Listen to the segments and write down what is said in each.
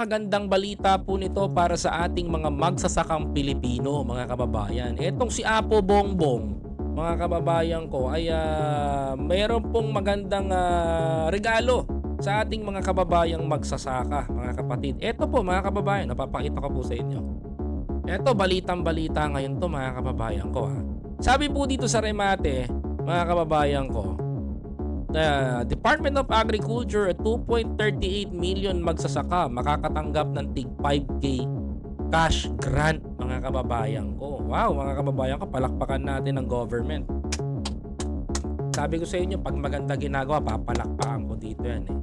Magandang balita po nito para sa ating mga magsasakang Pilipino, mga kababayan. Etong si Apo Bongbong, mga kababayan ko, ay mayroon pong magandang regalo sa ating mga kababayang magsasaka, mga kapatid. Eto po mga kababayan, napapakita ko po sa inyo. Eto, balitang balita ngayon to mga kababayan ko ha. Sabi po dito sa Remate, mga kababayan ko, Department of Agriculture at 2.38 million magsasaka makakatanggap ng tig 5K cash grant, mga kababayan ko. Wow, mga kababayan ko, palakpakan natin ang government. Sabi ko sa inyo, pag maganda ginagawa, papalakpakan ko dito yan eh.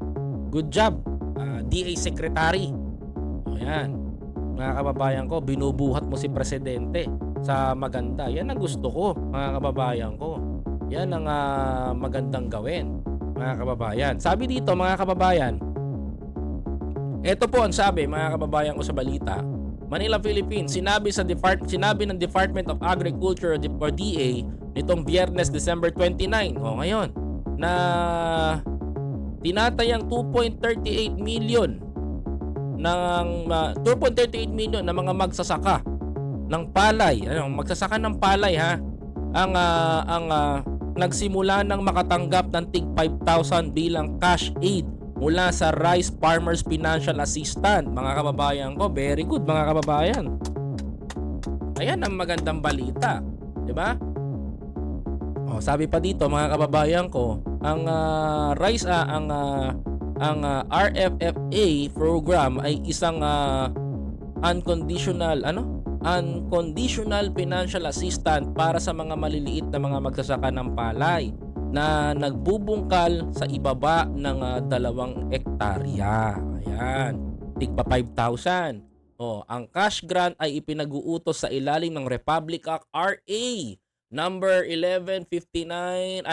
Good job, DA Secretary. O yan, mga kababayan ko, binubuhat mo si Presidente sa maganda. Yan ang gusto ko, mga kababayan ko. Yan ang magandang gawin, mga kababayan. Sabi dito, mga kababayan, ito po ang sabi, mga kababayan ko, sa balita. Manila, Philippines, sinabi ng Department of Agriculture or DA nitong Biyernes, December 29, o ngayon, na tinatayang 2.38 million ng mga magsasaka ng palay, magsasaka ng palay ha, ang nagsimula ng makatanggap ng tig 5,000 bilang cash aid mula sa Rice Farmers Financial Assistance. Mga kababayan ko, very good mga kababayan. Ayan ang magandang balita, 'di ba? Oh, sabi pa dito mga kababayan ko, ang RFFA program ay isang unconditional financial assistance para sa mga maliliit na mga magsasaka ng palay na nagbubungkal sa ibaba ng 2 hektarya. Ayan, tigpa 5,000. Oh, ang cash grant ay ipinag-uutos sa ilalim ng Republic Act RA number 1159-8,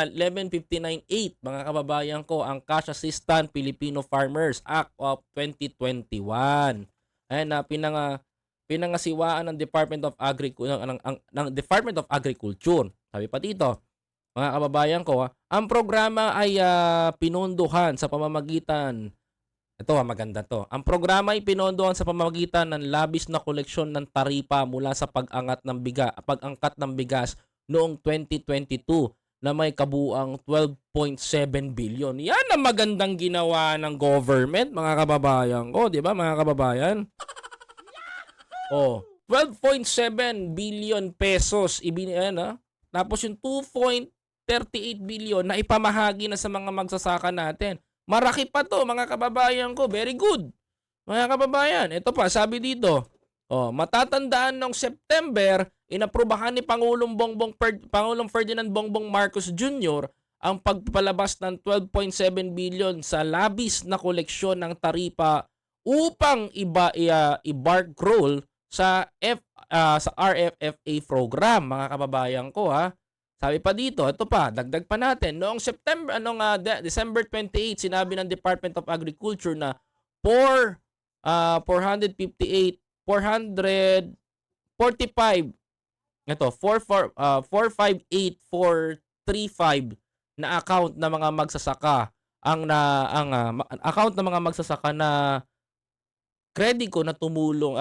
mga kababayan ko, ang Cash Assistance Filipino Farmers Act of 2021. Ayan na pinangasiwaan ng Department of Agriculture ng Department of Agriculture. Sabi pa dito, mga kababayan ko, ang programa ay pinondohan sa pamamagitan. Ito maganda to. Ang programa ay pinondohan sa pamamagitan ng labis na koleksyon ng taripa mula sa pag-angkat ng bigas noong 2022 na may kabuuang 12.7 billion. Yan ang magandang ginawa ng government, mga kababayan ko, 'di ba, mga kababayan? Oh, 12.7 billion pesos Tapos yung 2.38 billion na ipamahagi na sa mga magsasaka natin. Maraki pa to, mga kababayan ko. Very good. Mga kababayan, ito pa, sabi dito. Oh, matatandaan nung September, inaprubahan ni Pangulong Ferdinand Bongbong Marcos Jr. ang pagpalabas ng 12.7 billion sa labis na koleksyon ng taripa upang i-bark roll sa RFFA program, mga kababayan ko ha. Sabi pa dito, ito pa, dagdag pa natin. Noong December 28, sinabi ng Department of Agriculture na 458,435 na account ng mga magsasaka account ng mga magsasaka na kredito na tumulong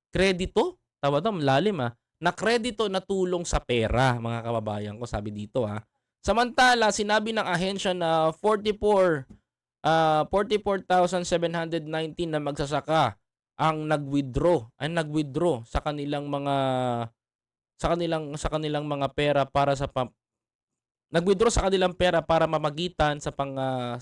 kredito? Tawag daw, malalim na kredito na tulong sa pera, mga kababayan ko, sabi dito ha. Samantala, sinabi ng ahensya na 44,719 na magsasaka ang nag-withdraw sa kanilang mga pera nag-withdraw sa kanilang pera para mamagitan sa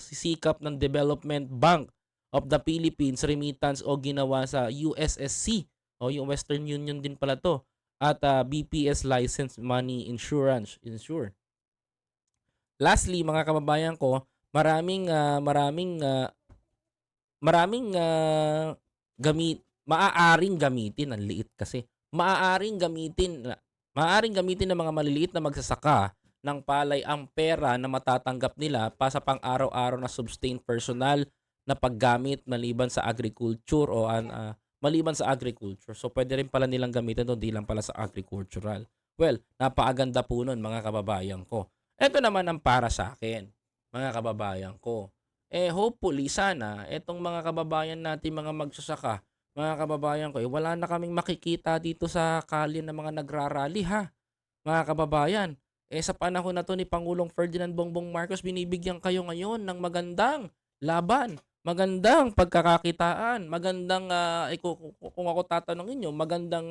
sisikap ng Development Bank of the Philippines Remittance o ginawa sa USSC o yung Western Union din pala to at BPS Licensed Money Insure. Lastly, mga kababayan ko, maaaring gamitin, ang liit kasi. Maaaring gamitin ng mga maliliit na magsasaka ng palay ang pera na matatanggap nila pa sa pang-araw-araw na sustained personal na paggamit maliban sa agriculture. So pwede rin pala nilang gamitin ito, di lang pala sa agricultural. Well, napakaganda po nun, mga kababayan ko. Ito naman ang para sa akin, mga kababayan ko. Hopefully sana etong mga kababayan natin mga magsasaka, mga kababayan ko, wala na kaming makikita dito sa kalye na mga nagrarally ha, mga kababayan. Sa panahon na 'to ni Pangulong Ferdinand Bongbong Marcos binibigyan kayo ngayon ng magandang laban, magandang pagkakakitaan, magandang, kung ako tatanungin niyo magandang,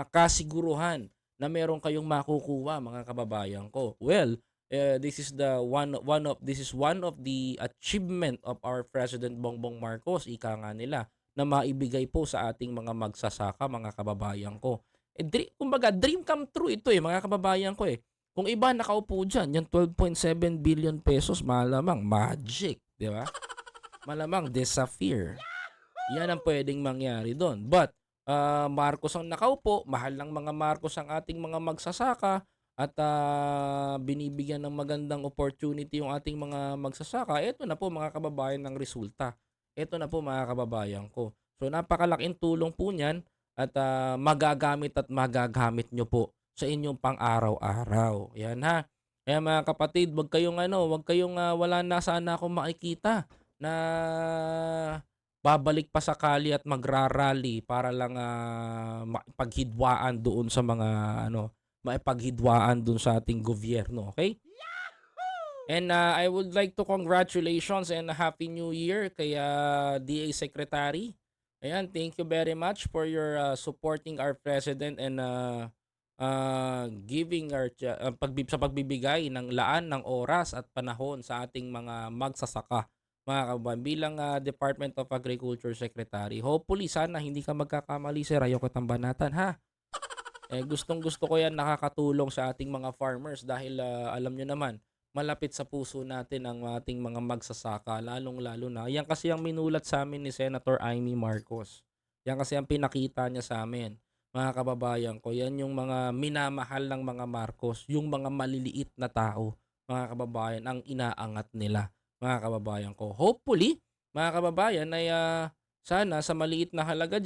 kasiguruhan na meron kayong makukuha mga kababayan ko. Well, this is the one of the achievement of our President Bongbong Marcos, ika nga nila, na maibigay po sa ating mga magsasaka, mga kababayan ko. Kumbaga dream come true ito, mga kababayan ko, eh. Kung iba nakaupo diyan, yung 12.7 billion malamang magic, 'di ba? Malamang disappear. 'Yan ang puwedeng mangyari do'n. But, Marcos ang nakaupo, mahal ng mga Marcos ang ating mga magsasaka at, binibigyan ng magandang opportunity yung ating mga magsasaka. Eto na po mga kababayan ang resulta. Eto na po mga kababayan ko. So, napakalaking tulong po niyan at, magagamit niyo po sa inyong pang-araw-araw, 'yan ha. Kaya mga kapatid, 'wag kayong, wala na sana akong makikita na babalik pa sa kalye at magra-rally para lang, makipaghidwaan doon sa mga ano, makipaghidwaan do'n sa ating gobyerno, okey? And, I would like to congratulations and a happy new year kay, DA Secretary. Ayan, thank you very much for your, supporting our president and, giving our sa pagbibigay ng laan ng oras at panahon sa ating mga magsasaka, mga kababayan. Bilang, Department of Agriculture Secretary, hopefully sana hindi ka magkakamali sir, ayaw kitang banatan ha. Gustong-gusto ko 'yan, nakakatulong sa ating mga farmers dahil, alam niyo naman, malapit sa puso natin ang ating mga magsasaka, lalong-lalo na 'yan kasi ang minulat sa amin ni Senator Amy Marcos. 'Yan kasi ang pinakita niya sa sa'min, mga kababayan ko. 'Yan yung mga minamahal ng mga Marcos, yung mga maliliit na tao, mga kababayan, ang inaangat nila, mga kababayan ko. Hopefully, mga kababayan, ay, sana sa maliit na halaga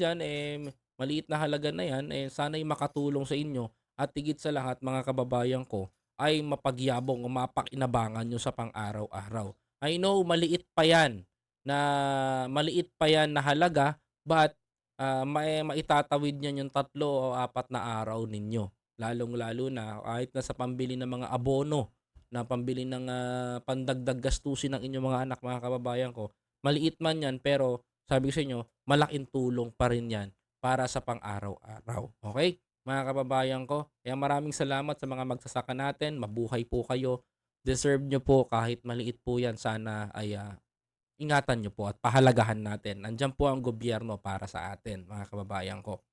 na 'yan, sana'y makatulong sa inyo at higit sa lahat mga kababayan ko, ay mapagyabong o mapakinabangan niyo sa pang-araw-araw. I know maliit pa 'yan na halaga, but, maitatawid niyan yung 3 o 4 na araw ninyo. Lalong-lalo na kahit na sa pambili ng mga abono, na pambili ng, pandagdag gastusin ng inyong mga anak, mga kababayan ko. Maliit man 'yan pero sabi ko sa inyo, malaking tulong pa rin 'yan para sa pang-araw-araw, okey? Mga kababayan ko, kaya maraming salamat sa mga magsasaka natin, mabuhay po kayo. Deserve nyo po kahit maliit po 'yan, sana ay, ingatan niyo po at pahalagahan natin. Nandiyan po ang gobyerno para sa atin, mga kababayan ko.